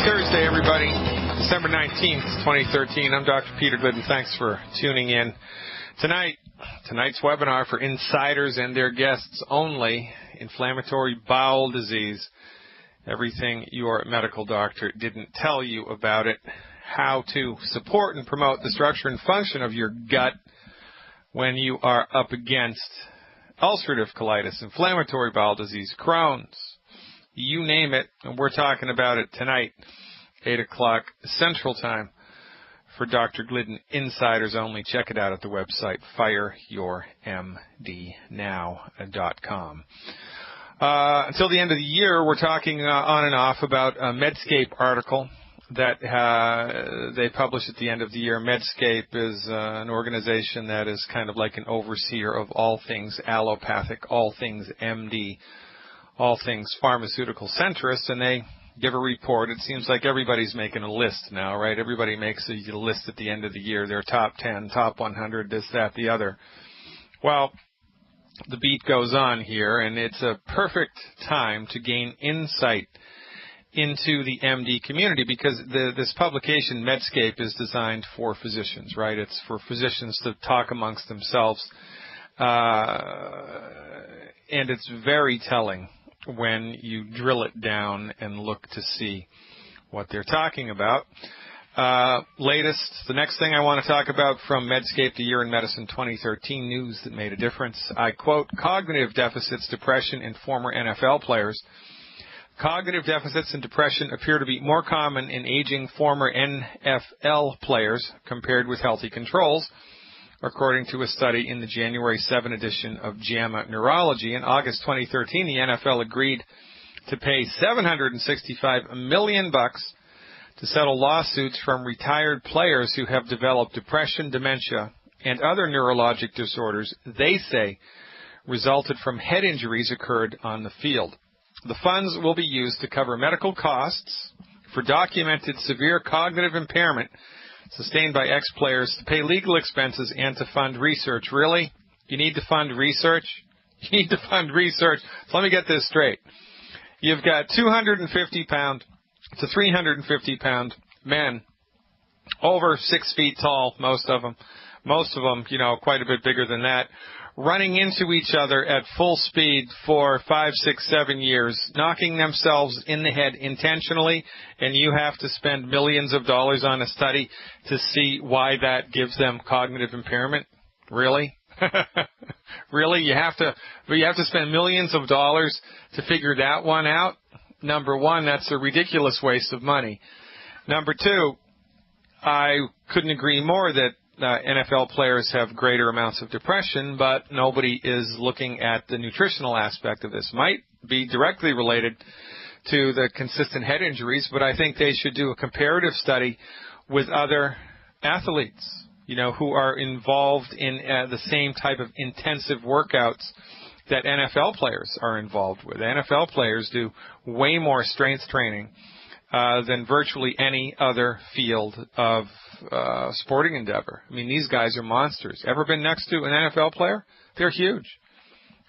Thursday, everybody. December 19th, 2013. I'm Dr. Peter Glidden. Thanks for tuning in. Tonight's webinar for insiders and their guests only, inflammatory bowel disease. Everything your medical doctor didn't tell you about it. How to support and promote the structure and function of your gut when you are up against ulcerative colitis, inflammatory bowel disease, Crohn's. You name it, and we're talking about it tonight, 8 o'clock Central Time for Dr. Glidden Insiders Only. Check it out at the website, fireyourmdnow.com. Until the end of the year, we're talking on and off about a Medscape article that they publish at the end of the year. Medscape is an organization that is kind of like an overseer of all things allopathic, all things MD, all things pharmaceutical centrist, and they give a report. It seems like everybody's making a list now, right? Everybody makes a list at the end of the year, their top 10, top 100, this, that, the other. Well, the beat goes on here, and it's a perfect time to gain insight into the MD community because this publication, Medscape, is designed for physicians, right? It's for physicians to talk amongst themselves, and it's very telling when you drill it down and look to see what they're talking about. The next thing I want to talk about from Medscape, the Year in Medicine 2013 news that made a difference. I quote, cognitive deficits, depression in former NFL players. Cognitive deficits and depression appear to be more common in aging former NFL players compared with healthy controls, according to a study in the January 7 edition of JAMA Neurology. In August 2013, the NFL agreed to pay $765 million to settle lawsuits from retired players who have developed depression, dementia, and other neurologic disorders they say resulted from head injuries occurred on the field. The funds will be used to cover medical costs for documented severe cognitive impairment sustained by ex-players, to pay legal expenses, and to fund research. Really? You need to fund research? You need to fund research. So let me get this straight. You've got 250-pound to 350-pound men, over 6 feet tall, most of them, quite a bit bigger than that, running into each other at full speed for 5, 6, 7 years, knocking themselves in the head intentionally, and you have to spend millions of dollars on a study to see why that gives them cognitive impairment? Really? Really? You have to spend millions of dollars to figure that one out? Number one, that's a ridiculous waste of money. Number two, I couldn't agree more that NFL players have greater amounts of depression, but nobody is looking at the nutritional aspect of this. Might be directly related to the consistent head injuries, but I think they should do a comparative study with other athletes, who are involved in the same type of intensive workouts that NFL players are involved with. NFL players do way more strength training than virtually any other field of sporting endeavor. I mean, these guys are monsters. Ever been next to an NFL player? They're huge.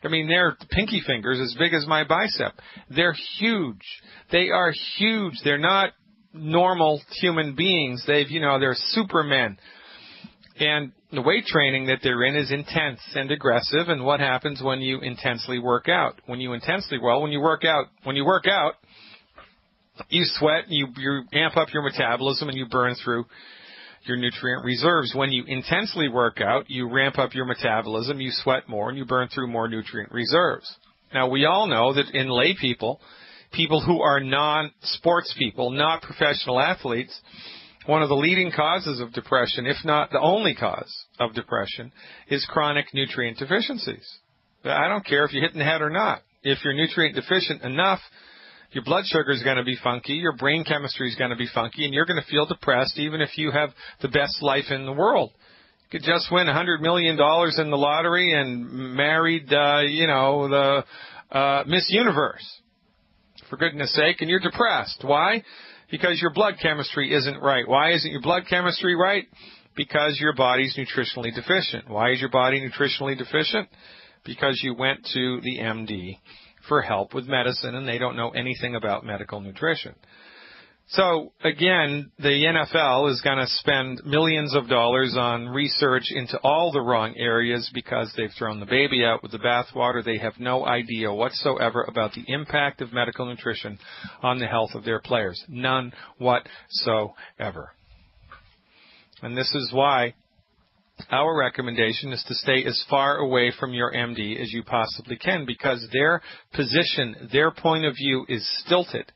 I mean, they're pinky fingers as big as my bicep. They're huge. They are huge. They're not normal human beings. They're supermen. And the weight training that they're in is intense and aggressive. And what happens when you intensely work out? When you work out, you sweat, you amp up your metabolism, and you burn through your nutrient reserves. When you intensely work out, you ramp up your metabolism, you sweat more, and you burn through more nutrient reserves. Now, we all know that in lay people who are non-sports people, not professional athletes, one of the leading causes of depression, if not the only cause of depression, is chronic nutrient deficiencies. I don't care if you're hitting the head or not. If you're nutrient deficient enough, your blood sugar is going to be funky, your brain chemistry is going to be funky, and you're going to feel depressed even if you have the best life in the world. You could just win $100 million in the lottery and married, the Miss Universe, for goodness sake, and you're depressed. Why? Because your blood chemistry isn't right. Why isn't your blood chemistry right? Because your body's nutritionally deficient. Why is your body nutritionally deficient? Because you went to the MD for help with medicine, and they don't know anything about medical nutrition. So, again, the NFL is going to spend millions of dollars on research into all the wrong areas because they've thrown the baby out with the bathwater. They have no idea whatsoever about the impact of medical nutrition on the health of their players. None whatsoever. And this is why our recommendation is to stay as far away from your MD as you possibly can, because their position, their point of view is stilted.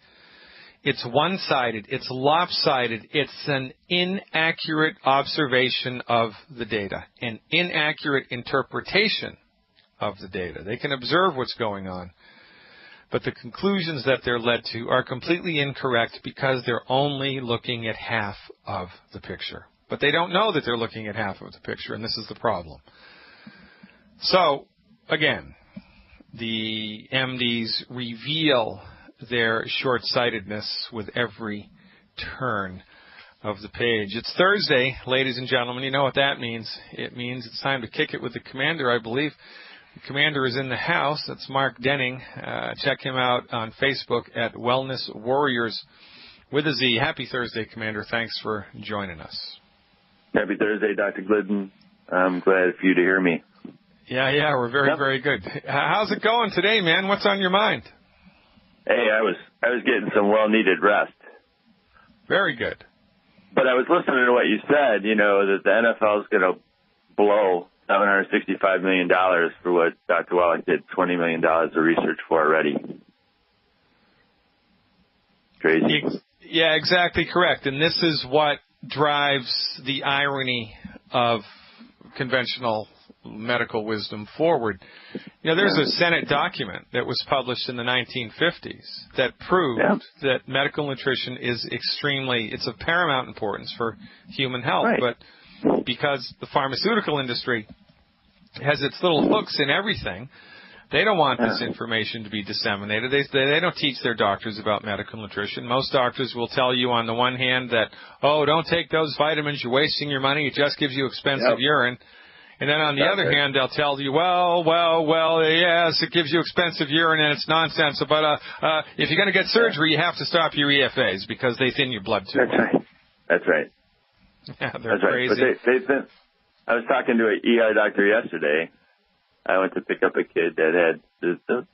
It's one-sided. It's lopsided. It's an inaccurate observation of the data, an inaccurate interpretation of the data. They can observe what's going on, but the conclusions that they're led to are completely incorrect because they're only looking at half of the picture. But they don't know that they're looking at half of the picture, and this is the problem. So, again, the MDs reveal their short-sightedness with every turn of the page. It's Thursday, ladies and gentlemen. You know what that means. It means it's time to kick it with the commander, I believe. The commander is in the house. That's Mark Denning. Check him out on Facebook at Wellness Warriors with a Z. Happy Thursday, Commander. Thanks for joining us. Happy Thursday, Dr. Glidden. I'm glad for you to hear me. Yeah, we're very good. How's it going today, man? What's on your mind? Hey, I was getting some well-needed rest. Very good. But I was listening to what you said, that the NFL is going to blow $765 million for what Dr. Wallach did $20 million of research for already. Crazy. Yeah, exactly correct. And this is what drives the irony of conventional medical wisdom forward. There's a Senate document that was published in the 1950s that proved that medical nutrition is it's of paramount importance for human health. Right. But because the pharmaceutical industry has its little hooks in everything, they don't want this information to be disseminated. They don't teach their doctors about medical nutrition. Most doctors will tell you on the one hand that, don't take those vitamins, you're wasting your money, it just gives you expensive urine. And then on the other hand, they'll tell you, well, yes, it gives you expensive urine and it's nonsense. But if you're going to get surgery, you have to stop your EFAs because they thin your blood too. That's right. Yeah, they're crazy. But I was talking to an ER doctor yesterday. I went to pick up a kid that had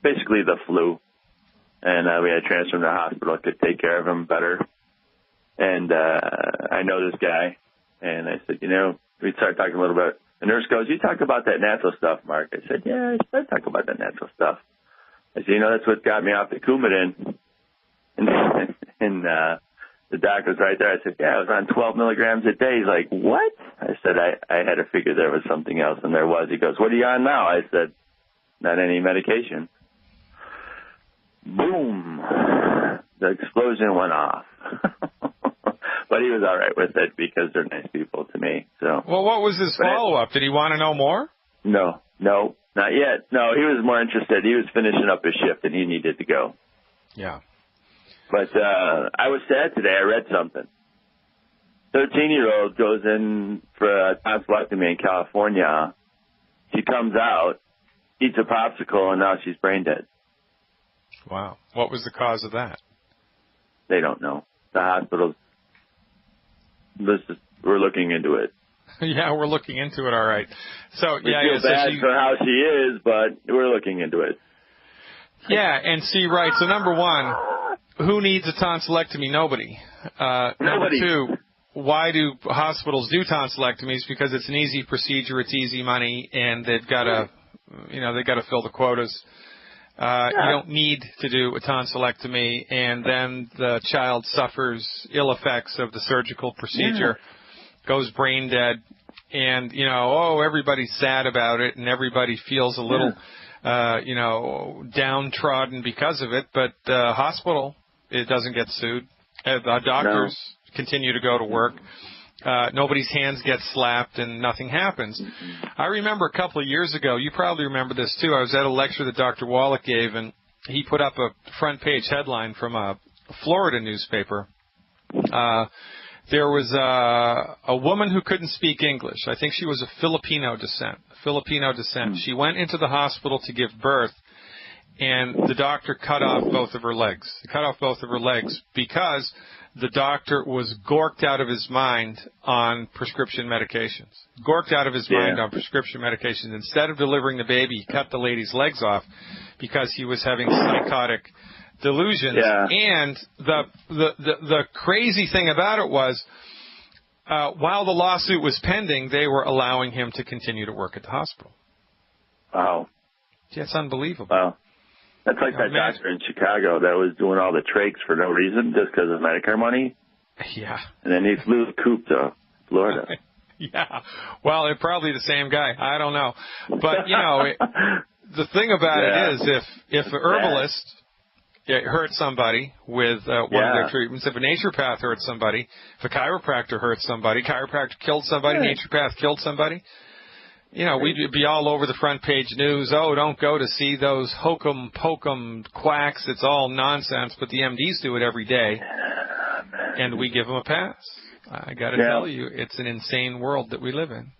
basically the flu, and we had to transfer him to the hospital. Could take care of him better. And I know this guy, and I said, we started talking a little bit. The nurse goes, you talk about that natural stuff, Mark. I said, yeah, I talk about that natural stuff. I said, that's what got me off the Coumadin. And the doctor's right there. I said, I was on 12 milligrams a day. He's like, what? I said, I had to figure there was something else, and there was. He goes, what are you on now? I said, not any medication. Boom. The explosion went off. But he was all right with it because they're nice people to me. So. Well, what was his follow-up? Did he want to know more? No, not yet. No, he was more interested. He was finishing up his shift, and he needed to go. Yeah. But I was sad today. I read something. 13-year-old goes in for a tonsillectomy in California. She comes out, eats a popsicle, and now she's brain dead. Wow. What was the cause of that? They don't know. The hospital's we're looking into it. Yeah, we're looking into it. All right. So we feel bad for how she is, but we're looking into it. Yeah, and see, right. So number one, who needs a tonsillectomy? Nobody. Number two, why do hospitals do tonsillectomies? Because it's an easy procedure, it's easy money, and they've got to, they've got to fill the quotas. You don't need to do a tonsillectomy, and then the child suffers ill effects of the surgical procedure, goes brain dead, and, everybody's sad about it, and everybody feels a little, downtrodden because of it, but the hospital, it doesn't get sued. The doctors continue to go to work. Nobody's hands get slapped and nothing happens. I remember a couple of years ago, you probably remember this too, I was at a lecture that Dr. Wallach gave, and he put up a front page headline from a Florida newspaper. There was a woman who couldn't speak English. I think she was of Filipino descent. She went into the hospital to give birth, and the doctor cut off both of her legs. He cut off both of her legs because the doctor was gorked out of his mind on prescription medications. Gorked out of his mind on prescription medications. Instead of delivering the baby, he cut the lady's legs off because he was having psychotic delusions. Yeah. And the crazy thing about it was, while the lawsuit was pending, they were allowing him to continue to work at the hospital. Wow. Yeah, it's unbelievable. Wow. That's like that doctor in Chicago that was doing all the trachs for no reason just because of Medicare money. Yeah. And then he flew the coop to Florida. Yeah. Well, it's probably the same guy. I don't know. But, you know, the thing about it is if an herbalist hurts somebody with one of their treatments, if a naturopath hurts somebody, if a chiropractor hurts somebody, chiropractor killed somebody, naturopath killed somebody, you know, we'd be all over the front page news. Oh, don't go to see those hokum pokum quacks. It's all nonsense. But the MDs do it every day, and we give them a pass. I got to tell you, it's an insane world that we live in.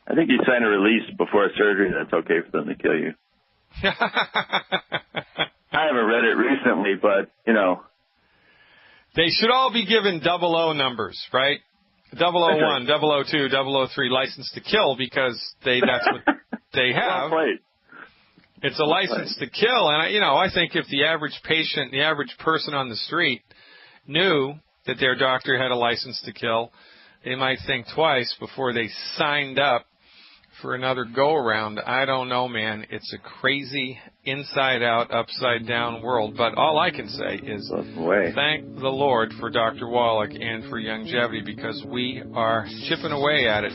I think you sign a release before surgery that's okay for them to kill you. I haven't read it recently, but, you know. They should all be given 00 numbers, right? 001, 002, 003, license to kill, because that's what they have. It's a license to kill. And, I think if the average patient, the average person on the street knew that their doctor had a license to kill, they might think twice before they signed up for another go-around. I don't know, man. It's a crazy, inside-out, upside-down world. But all I can say is thank the Lord for Dr. Wallach and for Longevity, because we are chipping away at it,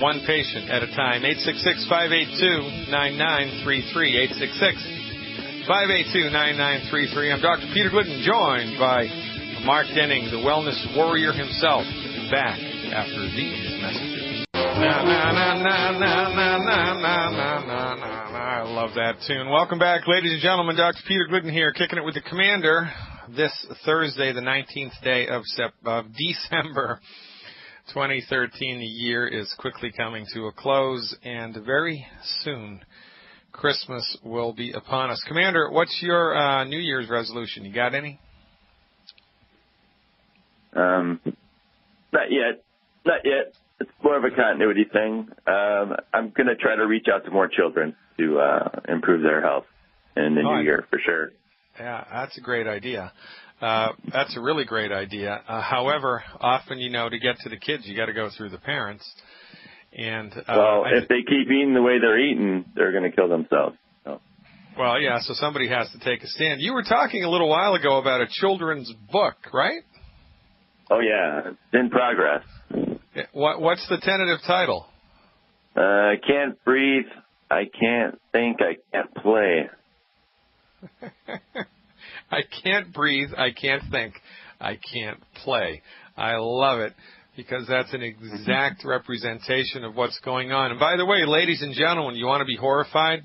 one patient at a time. 866-582-9933. 866-582-9933. I'm Dr. Peter Glidden, joined by Mark Denning, the wellness warrior himself. Back after these messages. I love that tune. Welcome back, ladies and gentlemen. Dr. Peter Glidden here, kicking it with the Commander. This Thursday, the 19th day of December 2013. The year is quickly coming to a close, and very soon Christmas will be upon us. Commander, what's your New Year's resolution? You got any? Not yet. It's more of a continuity thing. I'm going to try to reach out to more children to improve their health in the new year, for sure. Yeah, that's a great idea. That's a really great idea. However, often, to get to the kids, you got to go through the parents. And if they keep eating the way they're eating, they're going to kill themselves. So. Well, yeah, so somebody has to take a stand. You were talking a little while ago about a children's book, right? Oh, yeah. It's in progress. What's the tentative title? I can't breathe. I can't think. I can't play. I can't breathe. I can't think. I can't play. I love it, because that's an exact representation of what's going on. And by the way, ladies and gentlemen, you want to be horrified?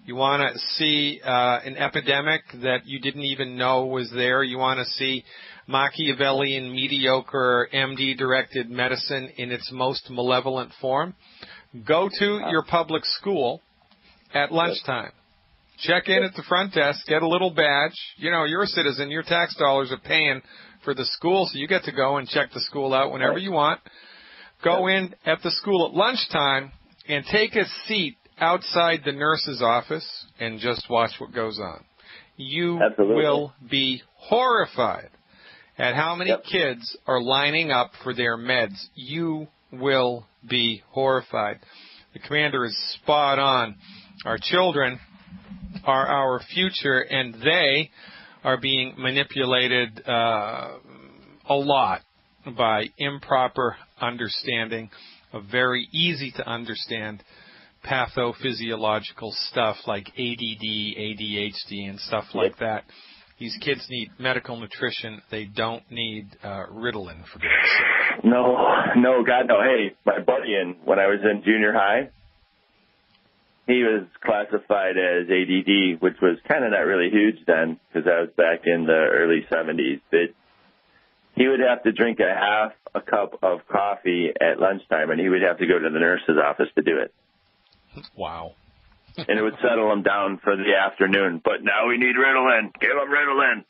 You want to see an epidemic that you didn't even know was there? You want to see Machiavellian, mediocre, MD-directed medicine in its most malevolent form? Go to your public school at lunchtime. Check in at the front desk, get a little badge. You're a citizen. Your tax dollars are paying for the school, so you get to go and check the school out whenever you want. Go in at the school at lunchtime and take a seat outside the nurse's office and just watch what goes on. You will be horrified at how many kids are lining up for their meds. You will be horrified. The Commander is spot on. Our children are our future, and they are being manipulated a lot by improper understanding of very easy to understand pathophysiological stuff like ADD, ADHD, and stuff like that. These kids need medical nutrition. They don't need Ritalin, for goodness sake. No, God, no. Hey, my buddy, when I was in junior high, he was classified as ADD, which was kind of not really huge then, because I was back in the early 70s. But he would have to drink a cup of coffee at lunchtime, and he would have to go to the nurse's office to do it. Wow. And it would settle him down for the afternoon. But now we need Ritalin. Give him Ritalin.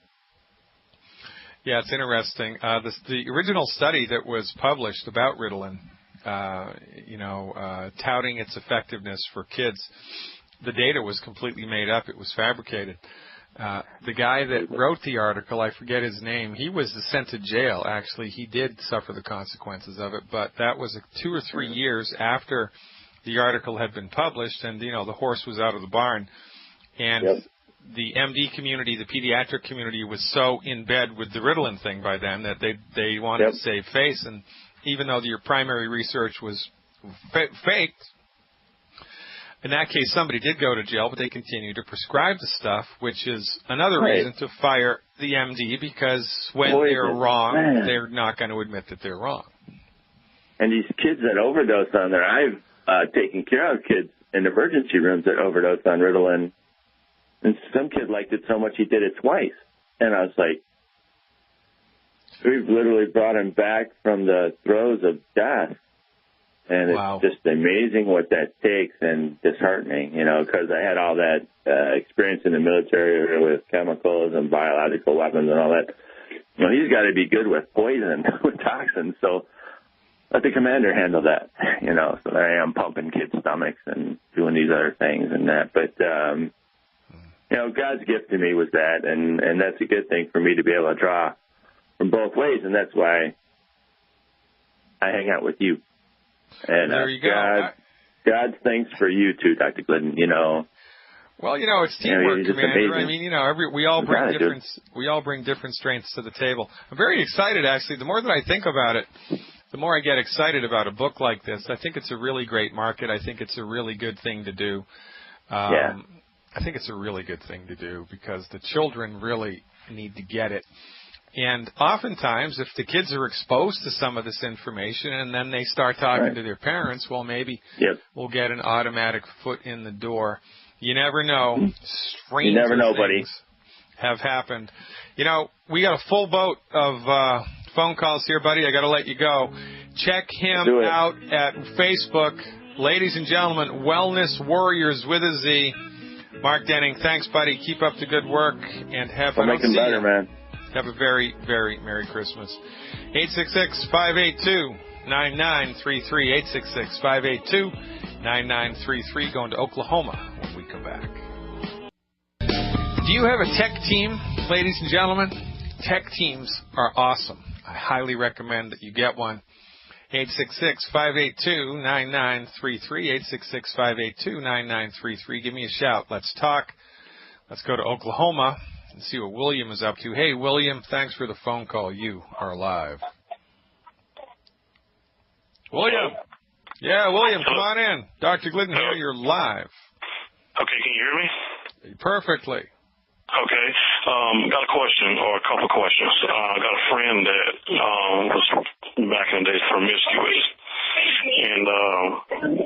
Yeah, it's interesting. The original study that was published about Ritalin, touting its effectiveness for kids, the data was completely made up. It was fabricated. The guy that wrote the article, I forget his name, he was sent to jail, actually. He did suffer the consequences of it, but that was 2 or 3 years after the article had been published, and, the horse was out of the barn. And the MD community, the pediatric community, was so in bed with the Ritalin thing by then that they wanted to save face. And even though your primary research was faked, in that case, somebody did go to jail, but they continued to prescribe the stuff, which is another reason to fire the MD, because when they're wrong, they're not going to admit that they're wrong. And these kids that overdose on there, I've taken care of kids in emergency rooms that overdose on Ritalin. And some kid liked it so much he did it twice. And I was like, we've literally brought him back from the throes of death. And it's just amazing what that takes, and disheartening, because I had all that experience in the military with chemicals and biological weapons and all that. He's got to be good with poison, with toxins. So let the commander handle that, So there I am pumping kids' stomachs and doing these other things and that. But, God's gift to me was that, and that's a good thing for me to be able to draw from both ways, and that's why I hang out with you. And there you go. God thanks for you too, Dr. Glidden. Well, it's teamwork, Commander. Amazing. I mean, we all bring different strengths to the table. I'm very excited, actually. The more that I think about it, the more I get excited about a book like this. I think it's a really great market. I think it's a really good thing to do. I think it's a really good thing to do because the children really need to get it. And oftentimes, if the kids are exposed to some of this information and then they start talking to their parents, well, maybe we'll get an automatic foot in the door. You never know. Strange things have happened. We got a full boat of phone calls here, buddy. I got to let you go. Check him out at Facebook. Ladies and gentlemen, Wellness Warriors with a Z. Mark Denning, thanks, buddy. Keep up the good work and have fun. Make them better, man. Have a very, very Merry Christmas. 866-582-9933. 866-582-9933. Going to Oklahoma when we come back. Do you have a tech team, ladies and gentlemen? Tech teams are awesome. I highly recommend that you get one. 866-582-9933. 866-582-9933. Give me a shout. Let's talk. Let's go to Oklahoma and see what William is up to. Hey, William, thanks for the phone call. You are live. William. Yeah, William, come on in. Dr. Glidden here. You're live. Okay, can you hear me? Perfectly. Okay. Got a question or a couple of questions. I got a friend that was back in the days promiscuous, and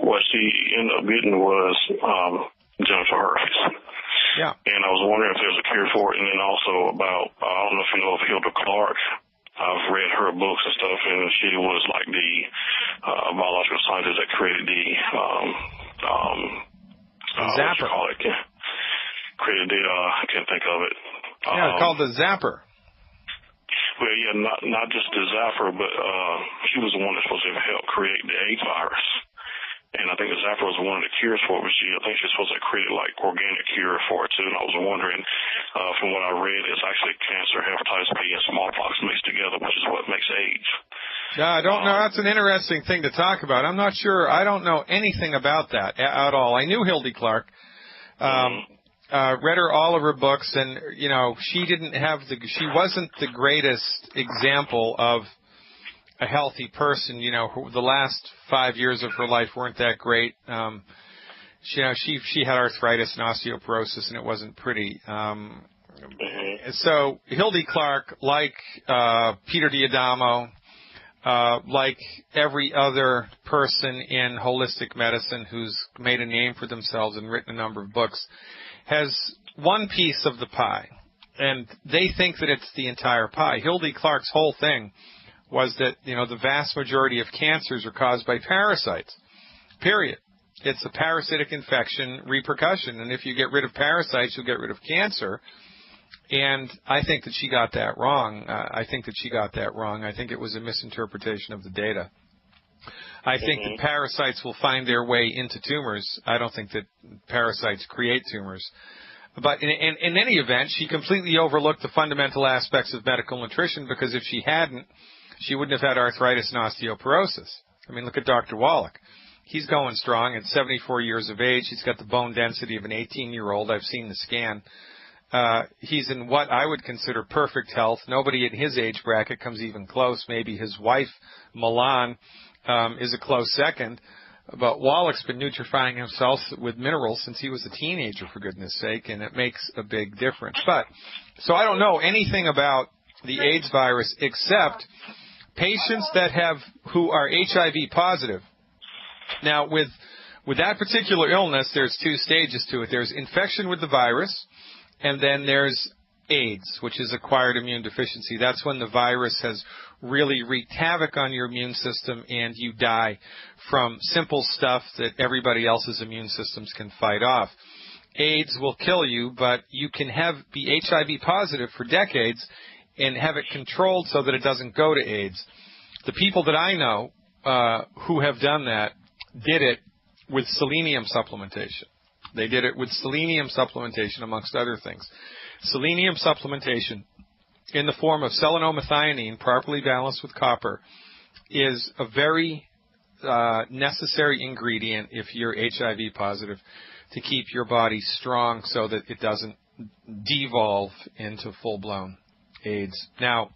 what she ended up getting was genital herpes. Yeah. And I was wondering if there's a cure for it, and then also about, I don't know if you know of Hilda Clark. I've read her books and stuff, and she was like the biological scientist that created the Zapper. What you call it? Created the, I can't think of it. Yeah, called the Zapper. Well, yeah, not just the Zapper, but she was the one that's supposed to help create the AIDS virus. And I think the Zapper was one of the cures for it, but I think she's supposed to create like organic cure for it too. And I was wondering, from what I read, it's actually cancer, hepatitis B, and smallpox mixed together, which is what makes AIDS. Yeah, I don't know. That's an interesting thing to talk about. I'm not sure. I don't know anything about that at all. I knew Hildy Clark. Read all of her books, and she wasn't the greatest example of a healthy person. The last 5 years of her life weren't that great. She had arthritis and osteoporosis, and it wasn't pretty. So Hildy Clark, like Peter D'Adamo, like every other person in holistic medicine who's made a name for themselves and written a number of books, has one piece of the pie, and they think that it's the entire pie. Hildy Clark's whole thing was that, the vast majority of cancers are caused by parasites, period. It's a parasitic infection repercussion, and if you get rid of parasites, you'll get rid of cancer. And I think that she got that wrong. I think it was a misinterpretation of the data. I think that parasites will find their way into tumors. I don't think that parasites create tumors. But in any event, she completely overlooked the fundamental aspects of medical nutrition, because if she hadn't, she wouldn't have had arthritis and osteoporosis. I mean, look at Dr. Wallach. He's going strong at 74 years of age. He's got the bone density of an 18-year-old. I've seen the scan. He's in what I would consider perfect health. Nobody in his age bracket comes even close. Maybe his wife, Milan, is a close second. But Wallach's been nutrifying himself with minerals since he was a teenager, for goodness sake, and it makes a big difference. So I don't know anything about the AIDS virus except patients who are HIV positive. Now, with that particular illness, there's two stages to it. There's infection with the virus, and then there's AIDS, which is acquired immune deficiency. That's when the virus has really wreaked havoc on your immune system and you die from simple stuff that everybody else's immune systems can fight off. AIDS will kill you, but you can be HIV positive for decades and have it controlled so that it doesn't go to AIDS. The people that I know who have done that did it with selenium supplementation. They did it with selenium supplementation, amongst other things. Selenium supplementation in the form of selenomethionine, properly balanced with copper, is a very necessary ingredient if you're HIV positive to keep your body strong so that it doesn't devolve into full-blown AIDS. Now,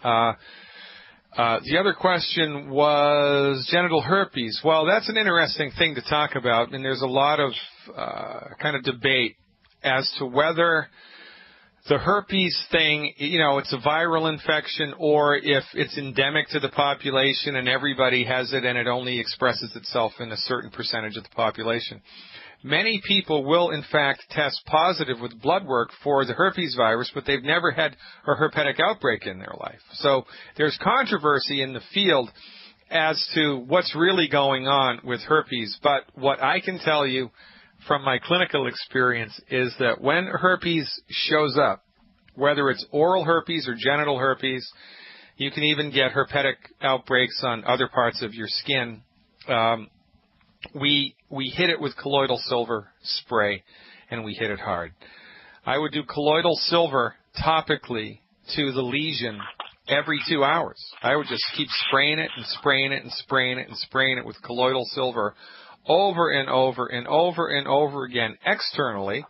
the other question was genital herpes. Well, that's an interesting thing to talk about, and there's a lot of kind of debate as to whether the herpes thing, it's a viral infection, or if it's endemic to the population and everybody has it and it only expresses itself in a certain percentage of the population. Many people will, in fact, test positive with blood work for the herpes virus, but they've never had a herpetic outbreak in their life. So there's controversy in the field as to what's really going on with herpes. But what I can tell you from my clinical experience is that when herpes shows up, whether it's oral herpes or genital herpes, you can even get herpetic outbreaks on other parts of your skin. We hit it with colloidal silver spray, and we hit it hard. I would do colloidal silver topically to the lesion every 2 hours. I would just keep spraying it and spraying it and spraying it and spraying it with colloidal silver over and over and over and over again. Externally,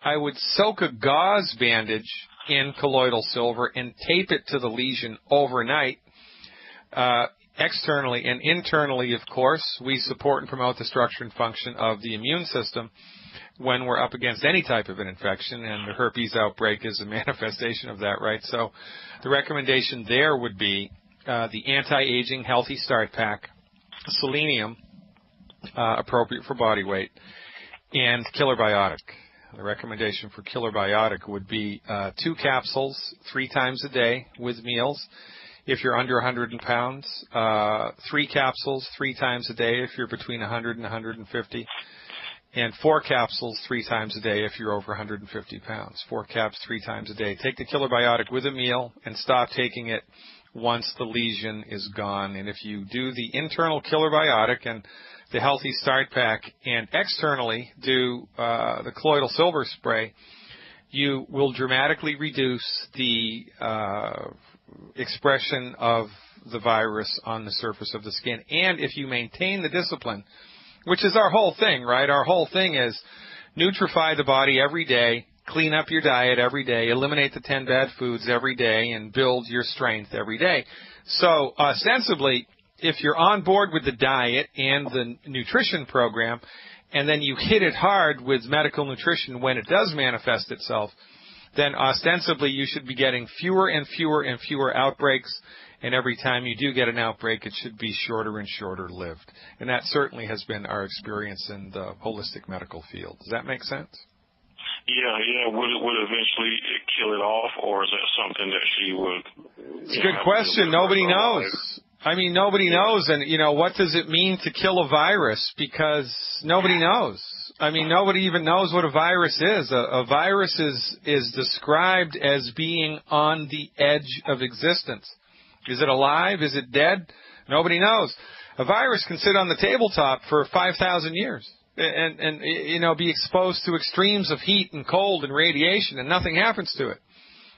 I would soak a gauze bandage in colloidal silver and tape it to the lesion overnight. Externally and internally, of course, we support and promote the structure and function of the immune system when we're up against any type of an infection, and the herpes outbreak is a manifestation of that, right? So the recommendation there would be the anti-aging healthy start pack, selenium, appropriate for body weight, and killer biotic. The recommendation for killer biotic would be 2 capsules 3 times a day with meals if you're under 100 pounds, 3 capsules 3 times a day if you're between 100 and 150, and 4 capsules 3 times a day if you're over 150 pounds. 4 caps 3 times a day. Take the killer biotic with a meal and stop taking it once the lesion is gone. And if you do the internal killer biotic and the healthy start pack and externally do the colloidal silver spray, you will dramatically reduce the expression of the virus on the surface of the skin. And if you maintain the discipline, which is our whole thing, right? Our whole thing is nutrify the body every day, clean up your diet every day, eliminate the 10 bad foods every day, and build your strength every day. So ostensibly, if you're on board with the diet and the nutrition program, and then you hit it hard with medical nutrition when it does manifest itself, then ostensibly you should be getting fewer and fewer and fewer outbreaks, and every time you do get an outbreak, it should be shorter and shorter lived. And that certainly has been our experience in the holistic medical field. Does that make sense? Yeah. Would it eventually kill it off, or is that something that she would... It's a good question. Nobody knows. I mean, nobody knows. And, what does it mean to kill a virus? Because nobody knows. I mean, nobody even knows what a virus is. A virus is described as being on the edge of existence. Is it alive? Is it dead? Nobody knows. A virus can sit on the tabletop for 5,000 years and be exposed to extremes of heat and cold and radiation, and nothing happens to it.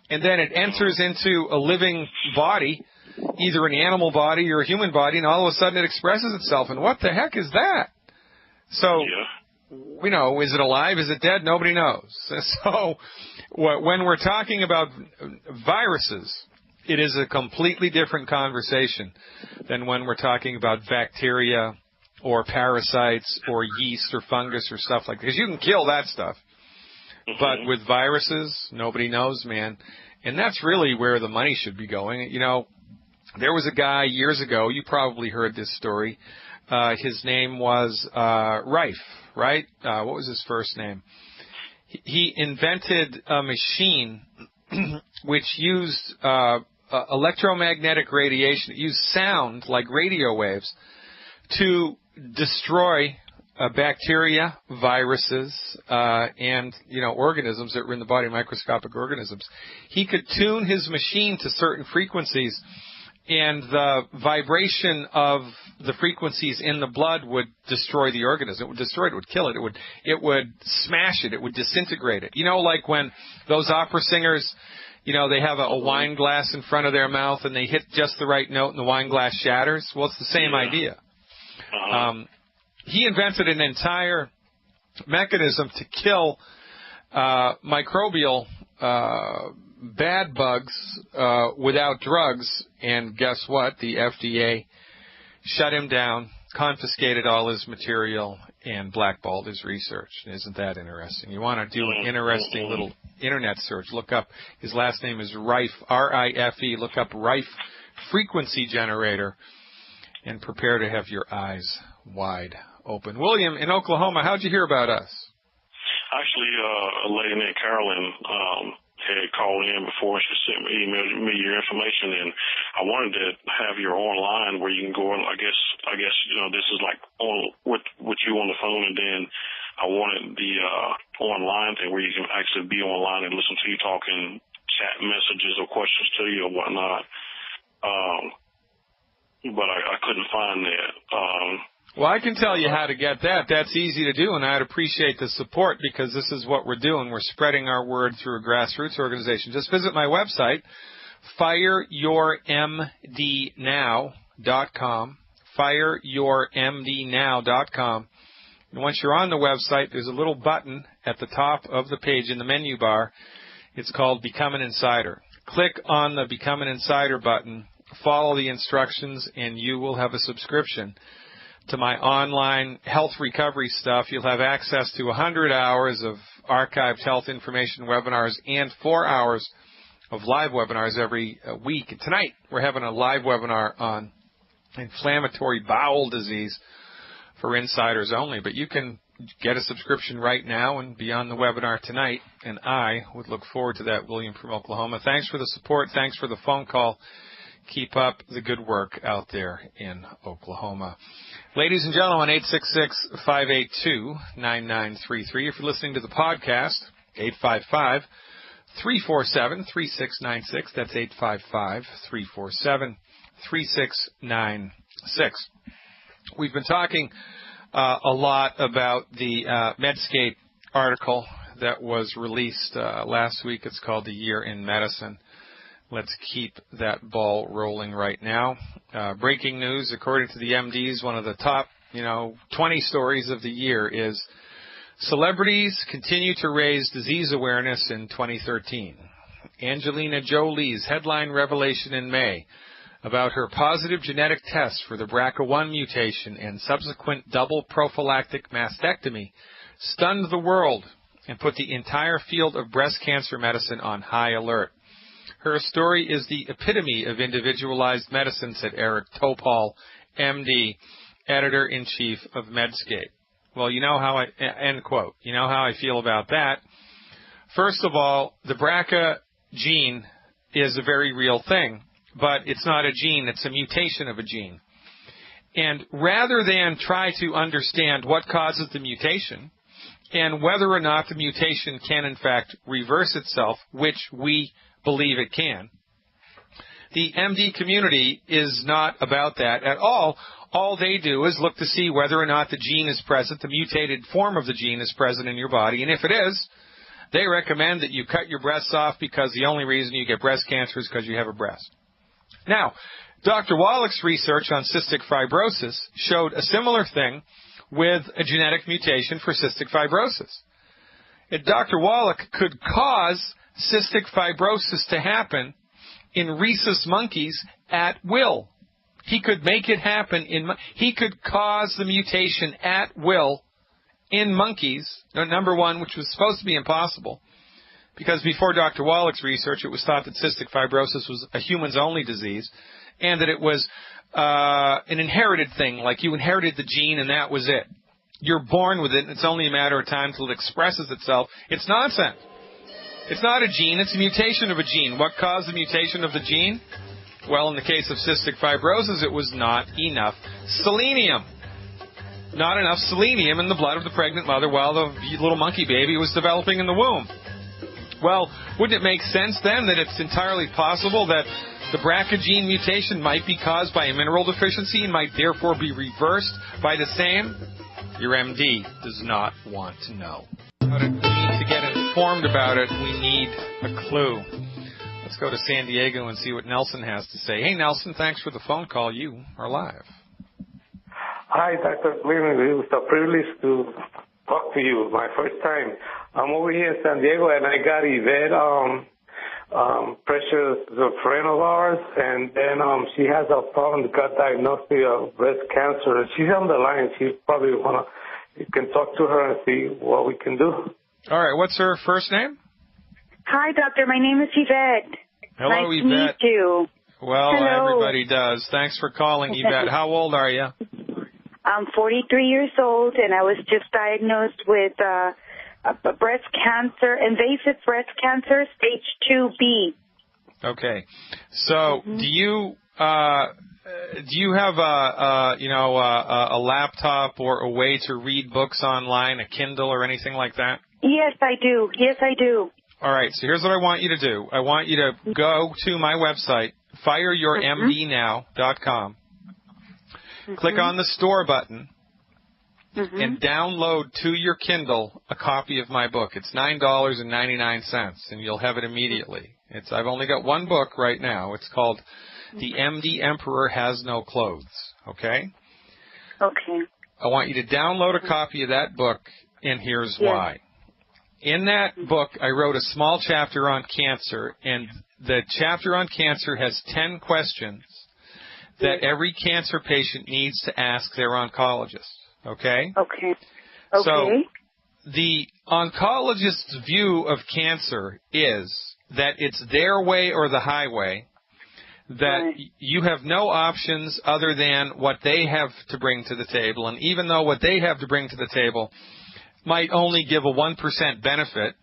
And then it enters into a living body, either an animal body or a human body, and all of a sudden it expresses itself. And what the heck is that? So, is it alive? Is it dead? Nobody knows. So when we're talking about viruses, it is a completely different conversation than when we're talking about bacteria or parasites or yeast or fungus or stuff like that. Because you can kill that stuff. But with viruses, nobody knows, man. And that's really where the money should be going. There was a guy years ago, you probably heard this story. His name was Rife, right? What was his first name? He invented a machine which used electromagnetic radiation. It used sound, like radio waves, to destroy bacteria, viruses, and, organisms that were in the body, microscopic organisms. He could tune his machine to certain frequencies, and the vibration of the frequencies in the blood would destroy the organism. It would destroy it. It would kill it. It would smash it. It would disintegrate it. Like when those opera singers, they have a wine glass in front of their mouth and they hit just the right note and the wine glass shatters. Well, it's the same idea. He invented an entire mechanism to kill microbial bad bugs without drugs, and guess what? The FDA shut him down, confiscated all his material, and blackballed his research. Isn't that interesting? You want to do an interesting little internet search. Look up, his last name is Rife, R-I-F-E. Look up Rife frequency generator and prepare to have your eyes wide open. William, in Oklahoma, how'd you hear about us? Actually, a lady named Carolyn had called in before. She sent me, emailed me your information, and I wanted to have your online where you can go. I guess this is like on with you on the phone, and then I wanted the online thing where you can actually be online and listen to you talking, chat messages or questions to you or whatnot. But I couldn't find that. Well, I can tell you how to get that. That's easy to do, and I'd appreciate the support because this is what we're doing. We're spreading our word through a grassroots organization. Just visit my website, fireyourmdnow.com, fireyourmdnow.com. And once you're on the website, there's a little button at the top of the page in the menu bar. It's called Become an Insider. Click on the Become an Insider button, follow the instructions, and you will have a subscription to my online health recovery stuff. You'll have access to 100 hours of archived health information webinars and 4 hours of live webinars every week. Tonight, we're having a live webinar on inflammatory bowel disease for insiders only. But you can get a subscription right now and be on the webinar tonight. And I would look forward to that, William from Oklahoma. Thanks for the support. Thanks for the phone call. Keep up the good work out there in Oklahoma. Ladies and gentlemen, 866-582-9933. If you're listening to the podcast, 855-347-3696. That's 855-347-3696. We've been talking a lot about the Medscape article that was released last week. It's called The Year in Medicine. Let's keep that ball rolling right now. Breaking news, according to the MDs, one of the top, 20 stories of the year is celebrities continue to raise disease awareness in 2013. Angelina Jolie's headline revelation in May about her positive genetic test for the BRCA1 mutation and subsequent double prophylactic mastectomy stunned the world and put the entire field of breast cancer medicine on high alert. Her story is the epitome of individualized medicine, said Eric Topol, MD, editor-in-chief of Medscape. Well, end quote. You know how I feel about that. First of all, the BRCA gene is a very real thing, but it's not a gene, it's a mutation of a gene. And rather than try to understand what causes the mutation and whether or not the mutation can, in fact, reverse itself, which we believe it can. The MD community is not about that at all. All they do is look to see whether or not the gene is present, the mutated form of the gene is present in your body, and if it is, they recommend that you cut your breasts off because the only reason you get breast cancer is because you have a breast. Now, Dr. Wallach's research on cystic fibrosis showed a similar thing with a genetic mutation for cystic fibrosis. Dr. Wallach could cause cystic fibrosis to happen in rhesus monkeys at will. He could make it happen he could cause the mutation at will in monkeys, number one, which was supposed to be impossible, because before Dr. Wallach's research, it was thought that cystic fibrosis was a humans-only disease, and that it was an inherited thing, like you inherited the gene and that was it. You're born with it, and it's only a matter of time until it expresses itself. It's nonsense. It's not a gene, it's a mutation of a gene. What caused the mutation of the gene? Well, in the case of cystic fibrosis, it was not enough selenium. Not enough selenium in the blood of the pregnant mother while the little monkey baby was developing in the womb. Well, wouldn't it make sense then that it's entirely possible that the BRCA gene mutation might be caused by a mineral deficiency and might therefore be reversed by the same? Your MD does not want to know. We need to get informed about it. We need a clue. Let's go to San Diego and see what Nelson has to say. Hey, Nelson, thanks for the phone call. You are live. Hi, Dr. Glidden. It was a privilege to talk to you. My first time. I'm over here in San Diego, and I got Yvette, precious friend of ours, and then she has a problem, got diagnosed with breast cancer. She's on the line. She probably you can talk to her and see what we can do. All right. What's her first name? Hi, doctor. My name is Yvette. Hello, nice Yvette. To meet you. Well, hello. Everybody does. Thanks for calling, Yvette. How old are you? I'm 43 years old, and I was just diagnosed with breast cancer, invasive breast cancer, stage 2B. Okay. So, do you have a laptop or a way to read books online, a Kindle or anything like that? Yes, I do. Yes, I do. All right. So here's what I want you to do. I want you to go to my website, fireyourmdnow.com. Click on the store button and download to your Kindle a copy of my book. It's $9.99, and you'll have it immediately. I've only got one book right now. It's called The MD Emperor Has No Clothes. Okay? Okay. I want you to download a copy of that book, and here's why. In that book, I wrote a small chapter on cancer, and the chapter on cancer has 10 questions that every cancer patient needs to ask their oncologist. Okay? Okay. So the oncologist's view of cancer is that it's their way or the highway, that you have no options other than what they have to bring to the table. And even though what they have to bring to the table might only give a 1% benefit,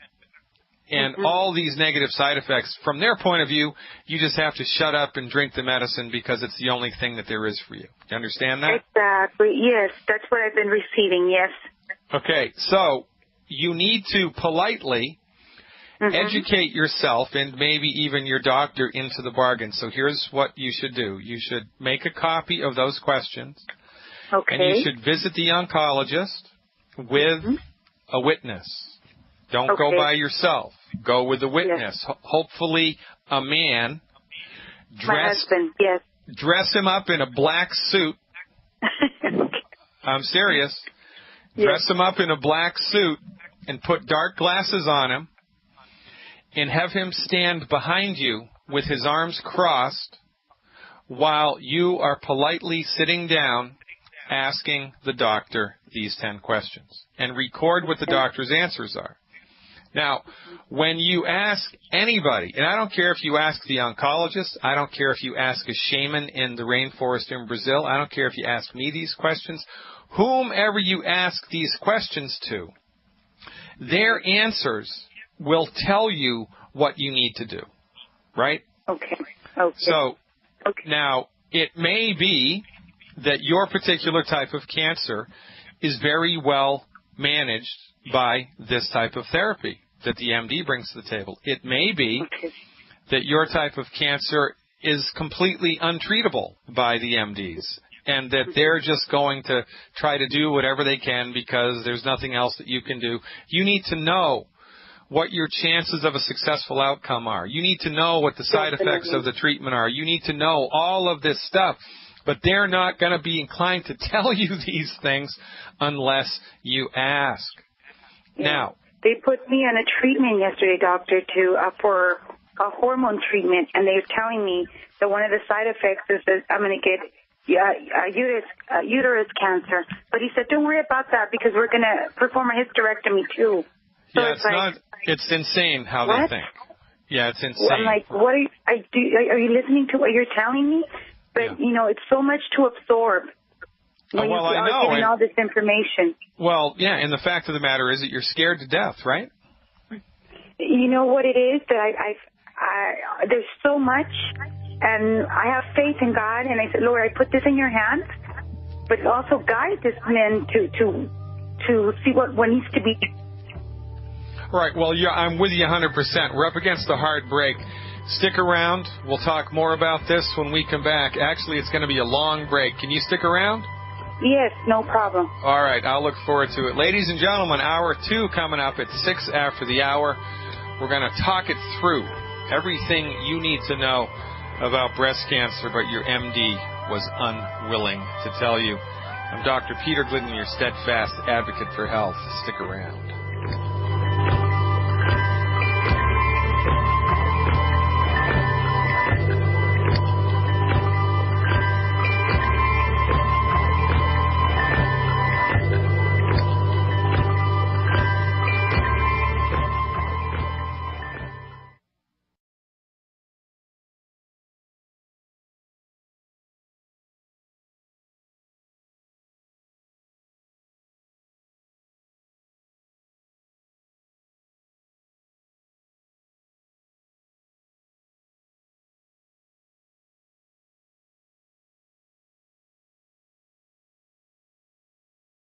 and all these negative side effects, from their point of view, you just have to shut up and drink the medicine because it's the only thing that there is for you. Do you understand that? Exactly. Yes, that's what I've been receiving, yes. Okay, so you need to politely educate yourself and maybe even your doctor into the bargain. So here's what you should do. You should make a copy of those questions, and you should visit the oncologist with a witness. Don't go by yourself. Go with a witness. Hopefully a man. My husband, yes. Dress him up in a black suit. I'm serious. Dress him up in a black suit and put dark glasses on him and have him stand behind you with his arms crossed while you are politely sitting down asking the doctor these 10 questions, and record what the doctor's answers are. Now, when you ask anybody, and I don't care if you ask the oncologist, I don't care if you ask a shaman in the rainforest in Brazil, I don't care if you ask me these questions, whomever you ask these questions to, their answers will tell you what you need to do, right? Okay. So, now, it may be that your particular type of cancer is very well managed by this type of therapy that the MD brings to the table. It may be that your type of cancer is completely untreatable by the MDs, and that they're just going to try to do whatever they can because there's nothing else that you can do. You need to know what your chances of a successful outcome are. You need to know what the side effects of the treatment are. You need to know all of this stuff. But they're not going to be inclined to tell you these things unless you ask. Yeah. Now, they put me on a treatment yesterday, doctor, for a hormone treatment, and they're telling me that one of the side effects is that I'm going to get uterus cancer. But he said, don't worry about that because we're going to perform a hysterectomy too. So yeah, it's insane how they think. Yeah, it's insane. I'm like, what are you listening to what you're telling me? But, it's so much to absorb when I know. Getting all this information. Well, yeah, and the fact of the matter is that you're scared to death, right? You know what it is? That there's so much, and I have faith in God, and I said, Lord, I put this in your hands, but also guide this man to see what needs to be. Right, well, I'm with you 100%. We're up against a hard break. Stick around. We'll talk more about this when we come back. Actually, it's going to be a long break. Can you stick around? Yes, no problem. All right, I'll look forward to it. Ladies and gentlemen, hour 2 coming up at 6 after the hour. We're going to talk it through. Everything you need to know about breast cancer, but your MD was unwilling to tell you. I'm Dr. Peter Glidden, your steadfast advocate for health. Stick around.